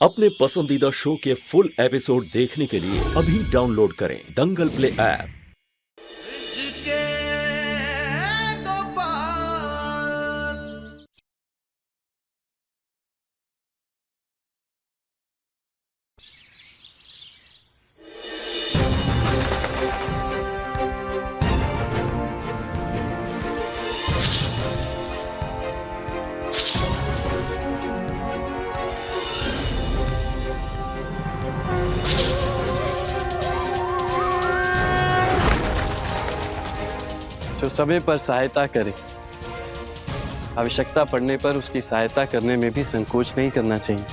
अपने पसंदीदा शो के फुल एपिसोड देखने के लिए अभी डाउनलोड करें दंगल प्ले ऐप। जो समय पर सहायता करे, आवश्यकता पड़ने पर उसकी सहायता करने में भी संकोच नहीं करना चाहिए।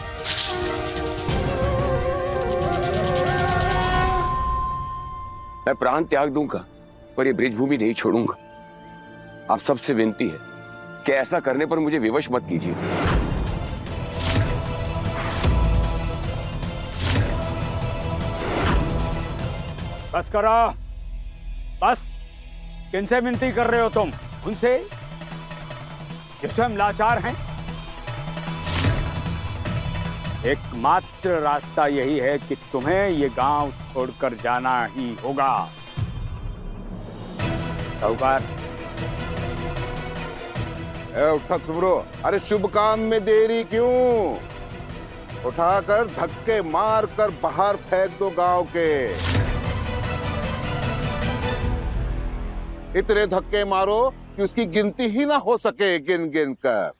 मैं प्राण त्याग दूंगा पर ये ब्रिजभूमि नहीं छोड़ूंगा। आप सबसे विनती है कि ऐसा करने पर मुझे विवश मत कीजिए। बस करो, बस। किनसे विनती कर रहे हो तुम? उनसे जो स्वयं लाचार हैं। एकमात्र रास्ता यही है कि तुम्हें ये गांव छोड़कर जाना ही होगा। साहूकार, उठा सुमरो। अरे शुभ काम में देरी क्यों? उठाकर धक्के मार कर बाहर फेंक दो गांव के। इतने धक्के मारो कि उसकी गिनती ही ना हो सके गिन गिन कर।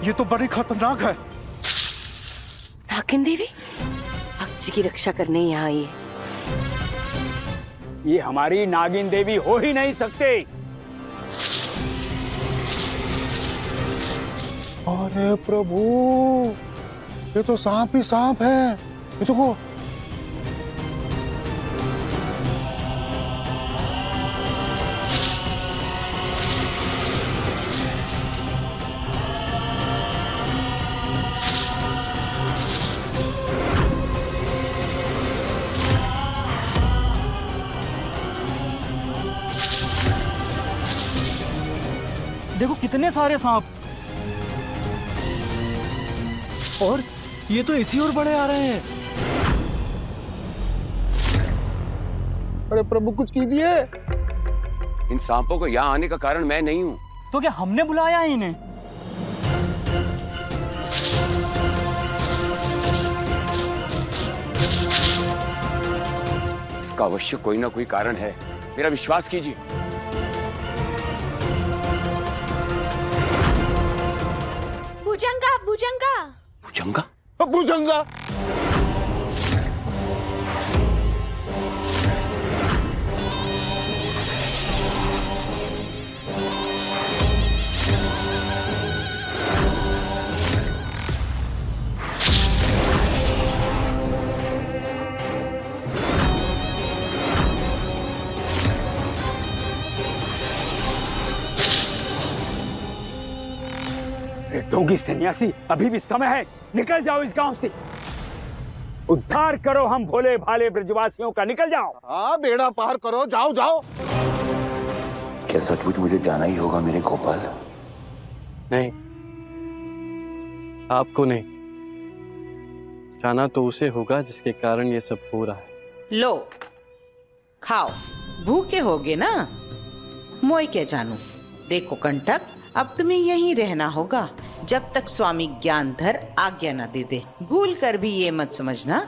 ये तो बड़ी खतरनाक है। नागिन देवी भक्त जी की रक्षा करने यहाँ आई है। ये हमारी नागिन देवी हो ही नहीं सकते। अरे प्रभु, ये तो सांप ही सांप है। ये तो को देखो कितने सारे सांप, और ये तो इसी ओर बढ़े आ रहे हैं। अरे प्रभु, कुछ कीजिए। इन सांपों को यहाँ आने का कारण मैं नहीं हूँ। तो क्या हमने बुलाया है इन्हें? इसका अवश्य कोई ना कोई कारण है, मेरा विश्वास कीजिए। भुजंगा भुजंगा भुजंगा? भुजंगा? ढोंगी सन्यासी, अभी भी समय है। निकल जाओ इस गांव से। उद्धार करो हम भोले भाले ब्रजवासियों का। निकल जाओ। हाँ, बेड़ा पार करो। जाओ जाओ। क्या सचमुच मुझे जाना ही होगा मेरे गोपाल? नहीं, आपको नहीं जाना तो उसे होगा जिसके कारण ये सब हो रहा है। लो खाओ, भूखे होगे ना। मोय क्या जानू। देखो कंटक, अब तुम्हें यहीं रहना होगा जब तक स्वामी ज्ञानधर आज्ञा न दे दे। भूल कर भी ये मत समझना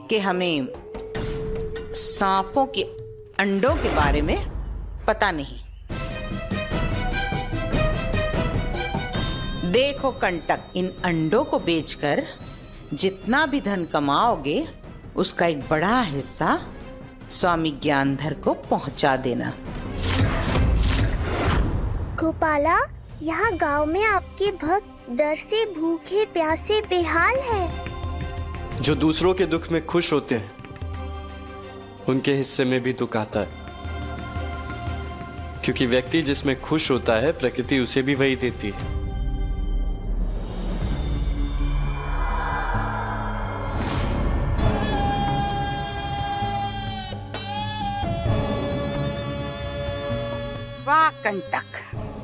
कि हमें सांपों के अंडों के बारे में पता नहीं। देखो कंटक, इन अंडों को बेचकर जितना भी धन कमाओगे उसका एक बड़ा हिस्सा स्वामी ज्ञानधर को पहुंचा देना। गोपाला, यहाँ गांव में आपके भक्त डर से भूखे प्यासे बेहाल हैं। जो दूसरों के दुख में खुश होते हैं उनके हिस्से में भी दुख आता है, क्योंकि व्यक्ति जिसमें खुश होता है प्रकृति उसे भी वही देती है। वाह कंटक,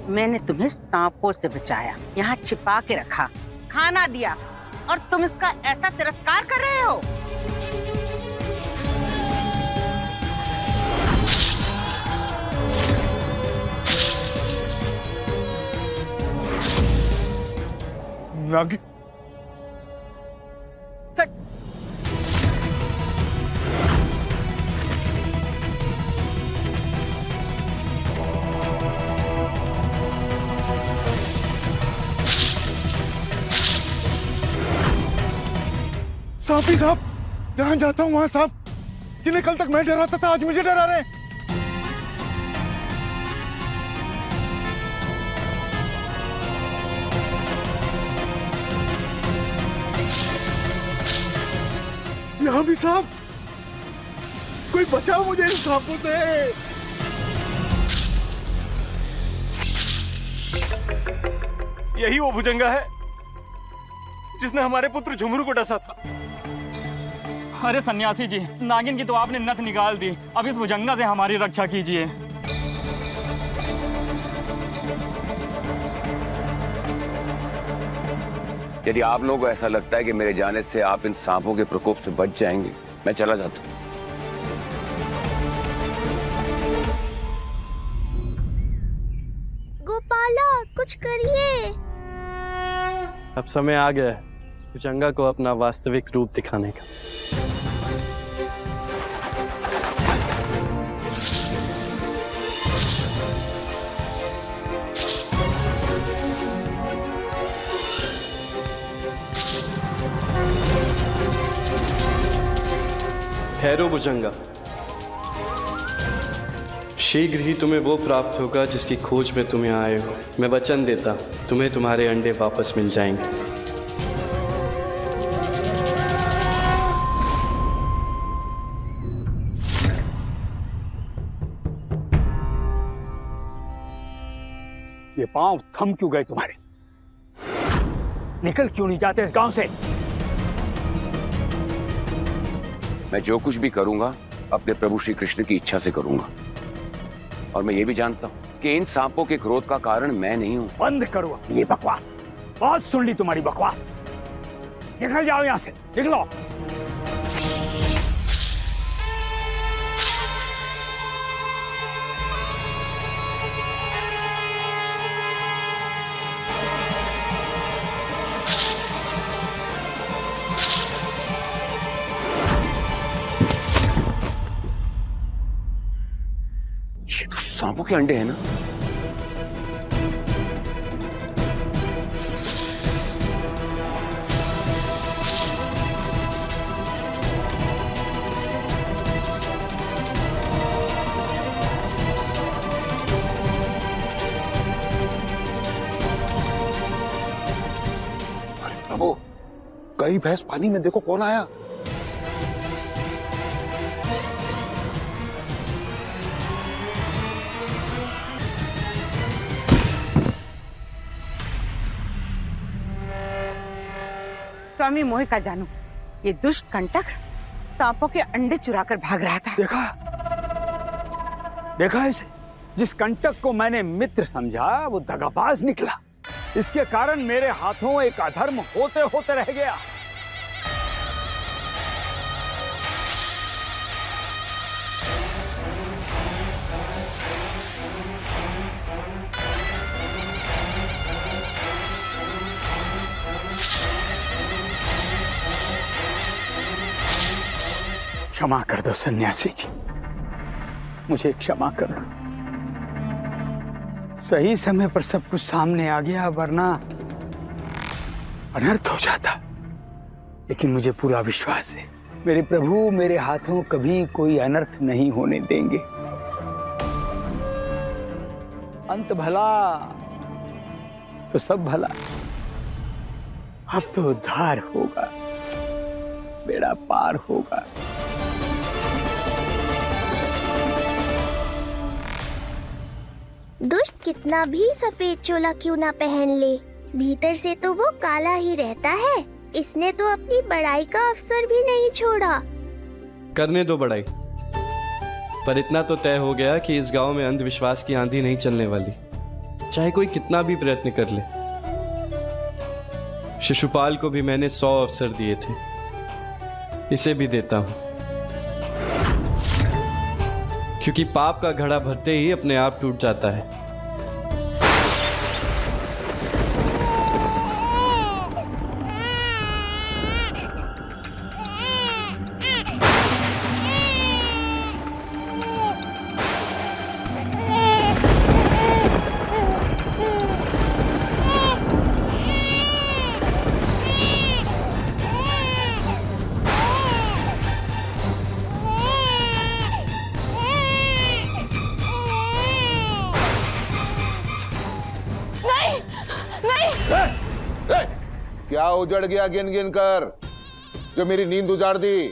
मैंने तुम्हें सांपों से बचाया, यहाँ छिपा के रखा, खाना दिया और तुम इसका ऐसा तिरस्कार कर रहे हो। नागिन, सांपी साहब, जहां जाता हूं वहां सांप, जिन्हें कल तक मैं डराता था आज मुझे डरा रहे हैं। यहाँ भी सांप, कोई बचाओ मुझे इन सांपों से। यही वो भुजंगा है जिसने हमारे पुत्र झुमरू को डसा था। अरे सन्यासी जी, नागिन की तो आपने नथ निकाल दी, अब इस भुजंगा से हमारी रक्षा कीजिए। यदि आप लोगों को ऐसा लगता है कि मेरे जाने से आप इन सांपों के प्रकोप से बच जाएंगे, मैं चला जाता हूं। गोपाला, कुछ करिए। अब समय आ गया है भुजंगा को अपना वास्तविक रूप दिखाने का। ठहरो भुजंगा, शीघ्र ही तुम्हें वो प्राप्त होगा जिसकी खोज में तुम्हें आए हो। मैं वचन देता हूं, तुम्हें तुम्हारे अंडे वापस मिल जाएंगे। ये पांव थम क्यों गए तुम्हारे? निकल क्यों नहीं जाते इस गांव से? मैं जो कुछ भी करूंगा अपने प्रभु श्री कृष्ण की इच्छा से करूंगा, और मैं ये भी जानता हूं कि इन सांपों के क्रोध का कारण मैं नहीं हूं। बंद करो ये बकवास, बहुत सुन ली तुम्हारी बकवास। निकल जाओ यहां से, निकलो। ये तो सांपों के अंडे हैं ना? अरे प्रभु, गई भैंस पानी में, देखो कौन आया। स्वामी मोह का जानू, ये दुष्ट कंटक सांपों के अंडे चुराकर भाग रहा था। देखा इसे? जिस कंटक को मैंने मित्र समझा वो दगाबाज निकला। इसके कारण मेरे हाथों एक अधर्म होते होते रह गया। क्षमा कर दो सन्यासी जी, मुझे क्षमा कर दो। सही समय पर सब कुछ सामने आ गया, वरना अनर्थ हो जाता। लेकिन मुझे पूरा विश्वास है मेरे प्रभु मेरे हाथों कभी कोई अनर्थ नहीं होने देंगे। अंत भला तो सब भला। अब तो उद्धार होगा, बेड़ा पार होगा। दुष्ट कितना भी सफेद चोला क्यों ना पहन ले, भीतर से तो वो काला ही रहता है। इसने तो अपनी बड़ाई का अवसर भी नहीं छोड़ा। करने दो बड़ाई, पर इतना तो तय हो गया कि इस गांव में अंधविश्वास की आंधी नहीं चलने वाली, चाहे कोई कितना भी प्रयत्न कर ले। शिशुपाल को भी मैंने 100 अवसर दिए थे, इसे भी देता हूं, क्योंकि पाप का घड़ा भरते ही अपने आप टूट जाता है। क्या उजड़ गया गिन गिन कर, जो मेरी नींद उजाड़ दी?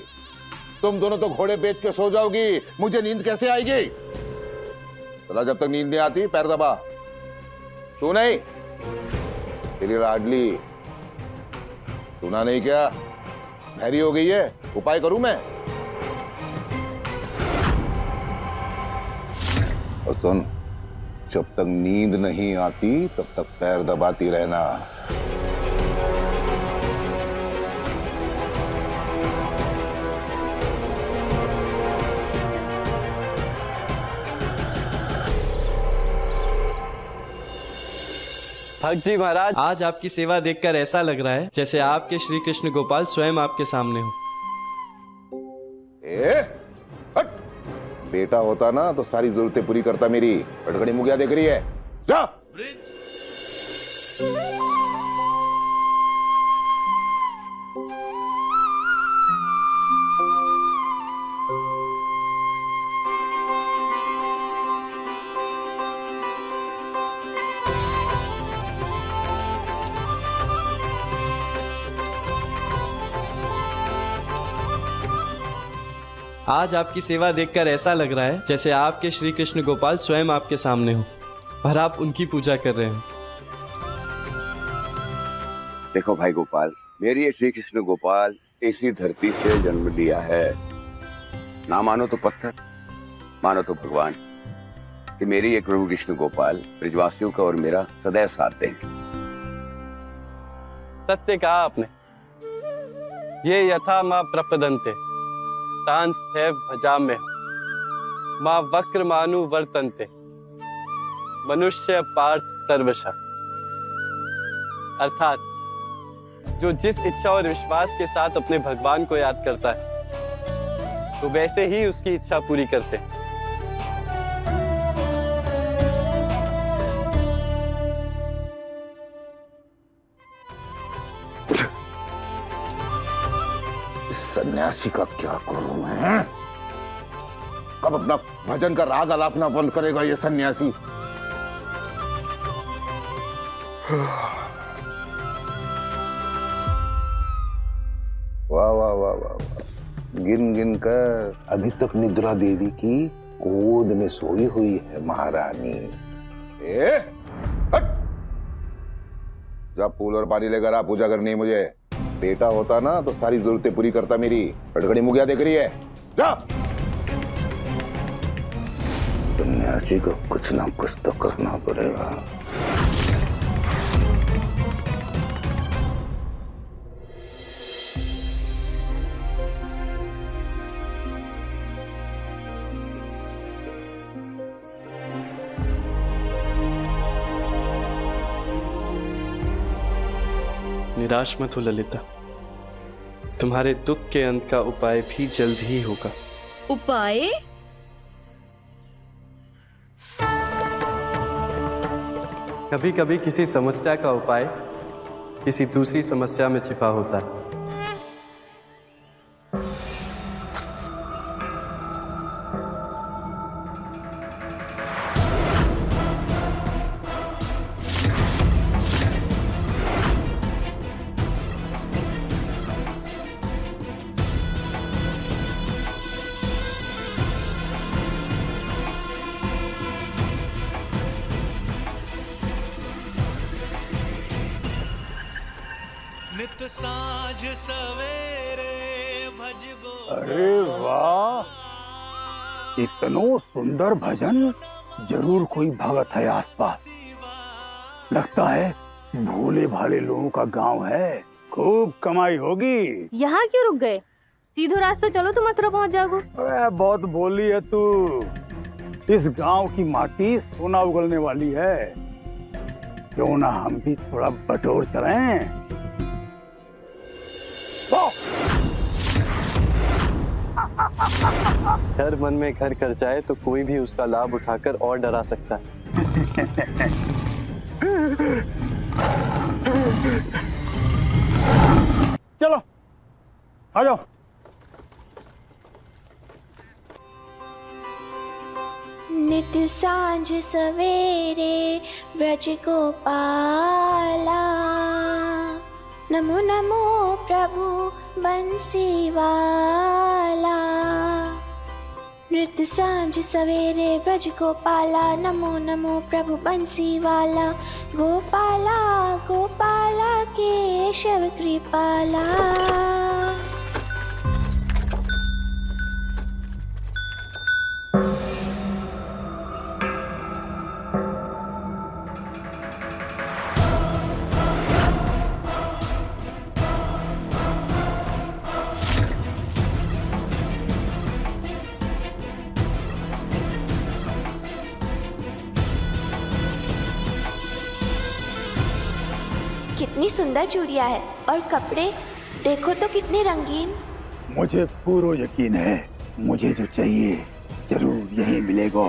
तुम दोनों तो घोड़े बेच के सो जाओगी, मुझे नींद कैसे आएगी? चला, जब तक नींद नहीं आती पैर दबा। तू नहीं, तेरी लाडली सुना नहीं क्या? भैरी हो गई है, उपाय करूं मैं? और सुन, जब तक नींद नहीं आती तब तक पैर दबाती रहना। भक्त जी महाराज, आज आपकी सेवा देखकर ऐसा लग रहा है जैसे आपके श्री कृष्ण गोपाल स्वयं आपके सामने हो। हट! बेटा होता ना तो सारी जरूरतें पूरी करता मेरी। बड़गड़ी मुखिया देख रही है, जा। आज आपकी सेवा देखकर ऐसा लग रहा है जैसे आपके श्री कृष्ण गोपाल स्वयं आपके सामने हो और आप उनकी पूजा कर रहे हो। देखो भाई गोपाल, मेरी ये श्री कृष्ण गोपाल इसी धरती से जन्म लिया है। ना मानो तो पत्थर, मानो तो भगवान, कि मेरी एक प्रभु कृष्ण गोपाल ब्रजवासियों का और मेरा सदैव साथ देंगे। सत्य कहा आपने। ये यथा माँ प्रपदन्ते तांस्थैव भजाम्य माँ वक्र मानु वर्तन्ते मनुष्य पार्थ सर्वशः। अर्थात जो जिस इच्छा और विश्वास के साथ अपने भगवान को याद करता है तो वैसे ही उसकी इच्छा पूरी करते हैं। सन्यासी का क्या करूं मैं? कब अपना भजन का राग आलापना बंद करेगा ये सन्यासी? वाह वाह वाह वाह, गिन गिन कर अभी तक निद्रा देवी की गोद में सोई हुई है महारानी। हट! जा फूल और पानी लेकर आ, पूजा करनी है मुझे। बेटा होता ना तो सारी जरूरतें पूरी करता मेरी। बड़गड़ी मुखिया देख रही है, जा। सन्यासी को कुछ ना कुछ तो करना पड़ेगा। निराश मत हो ललिता, तुम्हारे दुख के अंत का उपाय भी जल्द ही होगा। उपाय? कभी कभी किसी समस्या का उपाय किसी दूसरी समस्या में छिपा होता है। अरे वाह, इतनो सुंदर भजन, जरूर कोई भगत है आसपास। लगता है भोले भाले लोगों का गांव है, खूब कमाई होगी। यहाँ क्यों रुक गए? सीधो रास्ते चलो तो मथुरा पहुँच जाओगे। अरे बहुत बोली है तू। इस गांव की माटी सोना उगलने वाली है, क्यों ना हम भी थोड़ा बटोर चलें? डर मन में घर कर जाए तो कोई भी उसका लाभ उठाकर और डरा सकता है। चलो आ जाओ। नित सांझ सवेरे ब्रज गोपाला, नमो नमो प्रभु बंसीवाला। नित सांझ सवेरे ब्रज गोपाला, नमो नमो प्रभु बंसीवाला। गोपाला गोपाला केशव कृपाला। कितनी सुंदर चूड़ियां है, और कपड़े देखो तो कितने रंगीन। मुझे पूरा यकीन है, मुझे जो चाहिए जरूर यहीं मिलेगा।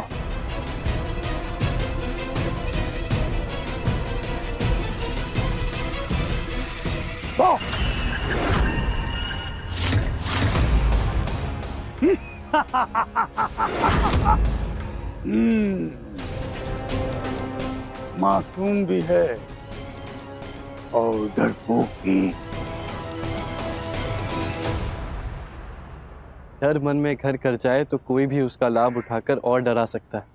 मासूम भी है और डरपोक भी। डर मन में घर कर जाए तो कोई भी उसका लाभ उठाकर और डरा सकता है।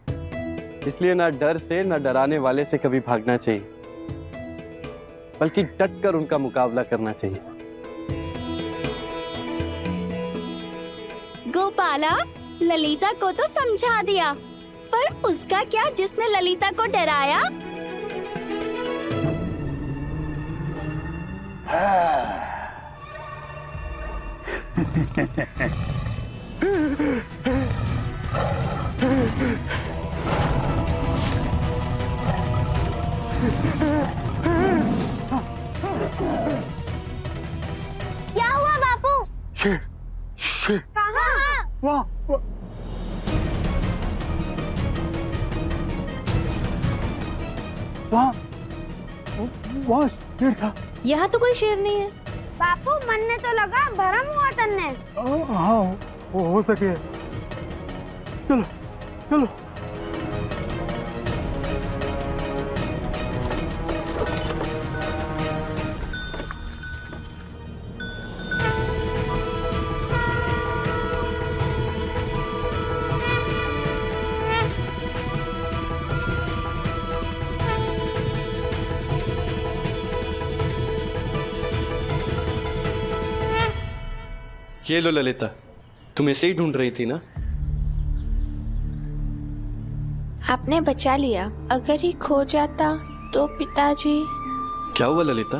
इसलिए ना डर से ना डराने वाले से कभी भागना चाहिए, बल्कि डट कर उनका मुकाबला करना चाहिए। गोपाला, ललिता को तो समझा दिया, पर उसका क्या जिसने ललिता को डराया? क्या हुआ बापू? कहाँ? वाह वाह वाह, शेर था। यहाँ तो कोई शेर नहीं है। बापू मन ने तो लगा भरम हुआ तन्ने। हाँ हो सके। चलो चलो। ये लो ललिता, तुम इसे ही ढूंढ रही थी ना? आपने बचा लिया, अगर ये खो जाता तो पिताजी। क्या हुआ ललिता?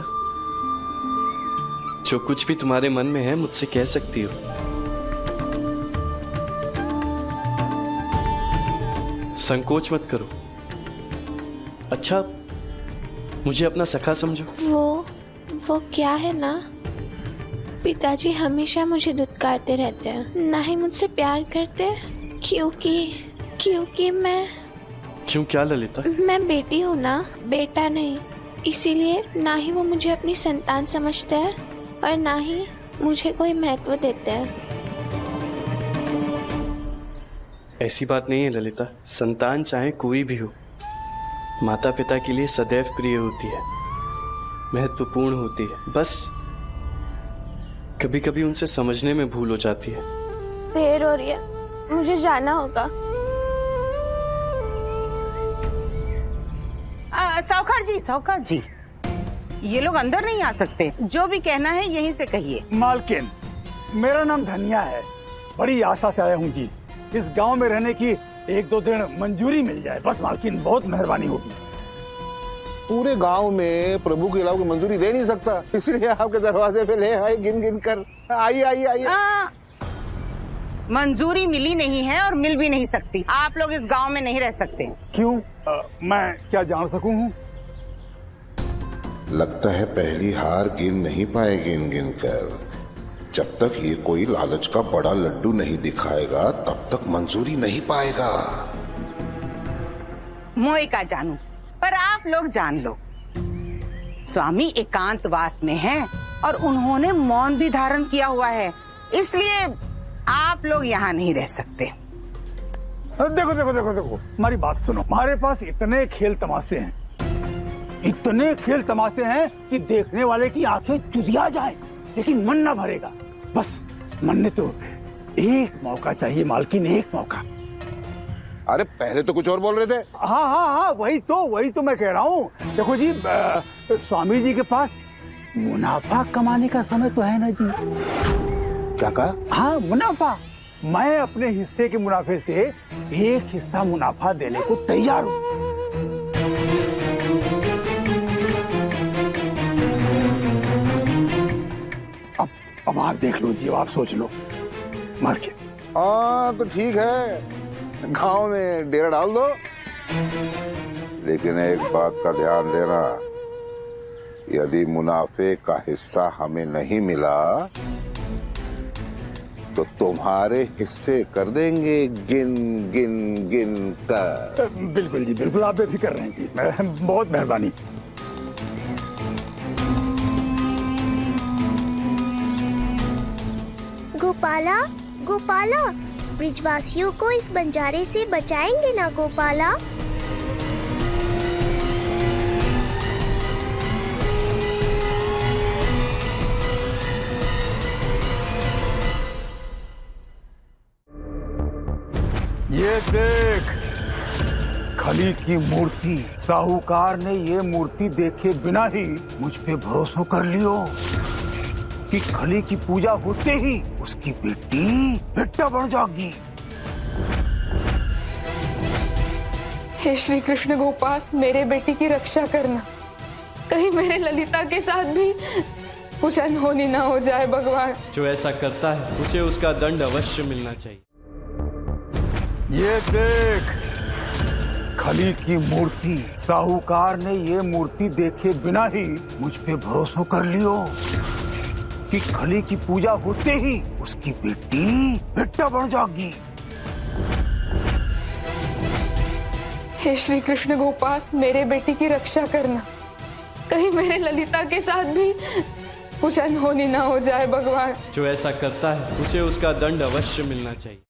जो कुछ भी तुम्हारे मन में है मुझसे कह सकती हो। संकोच मत करो। अच्छा, मुझे अपना सखा समझो। वो क्या है ना, पिताजी हमेशा मुझे दुत्कारते रहते हैं, ना ही मुझसे प्यार करते, क्योंकि मैं। क्यों, क्या ललिता? मैं बेटी हूँ ना, बेटा नहीं। इसीलिए ना ही वो मुझे अपनी संतान समझते हैं और ना ही मुझे कोई महत्व देते हैं। ऐसी बात नहीं है ललिता। संतान चाहे कोई भी हो, माता पिता के लिए सदैव प्रिय होती है, महत्वपूर्ण होती है। बस कभी कभी उनसे समझने में भूल हो जाती है। देर हो रही है, मुझे जाना होगा। सावकार जी, ये लोग अंदर नहीं आ सकते। जो भी कहना है यहीं से कहिए। मालकिन, मेरा नाम धनिया है। बड़ी आशा से आया हूँ जी। इस गांव में रहने की 1-2 दिन मंजूरी मिल जाए बस मालकिन, बहुत मेहरबानी होगी। पूरे गांव में प्रभु के अलावा मंजूरी दे नहीं सकता, इसलिए आपके दरवाजे पे ले आए गिन गिन कर। आइए आइए आइए। मंजूरी मिली नहीं है और मिल भी नहीं सकती। आप लोग इस गांव में नहीं रह सकते। क्यों? मैं क्या जान सकूं हूँ? लगता है पहली हार गिन नहीं पाए गिन गिन कर। जब तक ये कोई लालच का बड़ा लड्डू नहीं दिखाएगा तब तक मंजूरी नहीं पाएगा। मोए का जानू, पर आप लोग जान लो, स्वामी एकांतवास में हैं और उन्होंने मौन भी धारण किया हुआ है, इसलिए आप लोग यहाँ नहीं रह सकते। देखो देखो देखो देखो, हमारी बात सुनो। हमारे पास इतने खेल तमाशे हैं, इतने खेल तमाशे हैं कि देखने वाले की आंखें चुदिया जाए, लेकिन मन ना भरेगा। बस मन ने तो एक मौका चाहिए मालकिन, एक मौका। अरे पहले तो कुछ और बोल रहे थे। हाँ हाँ हाँ, वही तो मैं कह रहा हूँ। देखो जी, स्वामी जी के पास मुनाफा कमाने का समय तो है ना जी। क्या कहा? हाँ, मुनाफा। मैं अपने हिस्से के मुनाफे से एक हिस्सा मुनाफा देने को तैयार हूँ। अब आप देख लो जी, आप सोच लो मार्केट। हाँ तो ठीक है, गांव में डेरा डाल दो, लेकिन एक बात का ध्यान देना, यदि मुनाफे का हिस्सा हमें नहीं मिला तो तुम्हारे हिस्से कर देंगे गिन गिन गिन कर। बिल्कुल जी, बिल्कुल, आप बेफिक्र रहें जी, बहुत मेहरबानी। गोपाला, गोपाला, ब्रिजवासियों को इस बंजारे से बचाएंगे ना गोपाला? ये देख, खली की मूर्ति। साहूकार ने ये मूर्ति देखे बिना ही मुझ पे भरोसा कर लियो कि खली की पूजा होते ही उसकी बेटी बेटा बन जाएगी। हे श्री कृष्ण गोपाल, मेरे बेटी की रक्षा करना, कहीं मेरे ललिता के साथ भी कुछ अनहोनी ना हो जाए भगवान। जो ऐसा करता है उसे उसका दंड अवश्य मिलना चाहिए। ये देख, खली की मूर्ति। साहूकार ने ये मूर्ति देखे बिना ही मुझ पे भरोसा कर लियो कि खली की पूजा होते ही उसकी बेटी बेटा बन जाएगी। हे श्री कृष्ण गोपाल, मेरे बेटी की रक्षा करना, कहीं मेरे ललिता के साथ भी कुछ अनहोनी ना हो जाए भगवान। जो ऐसा करता है उसे उसका दंड अवश्य मिलना चाहिए।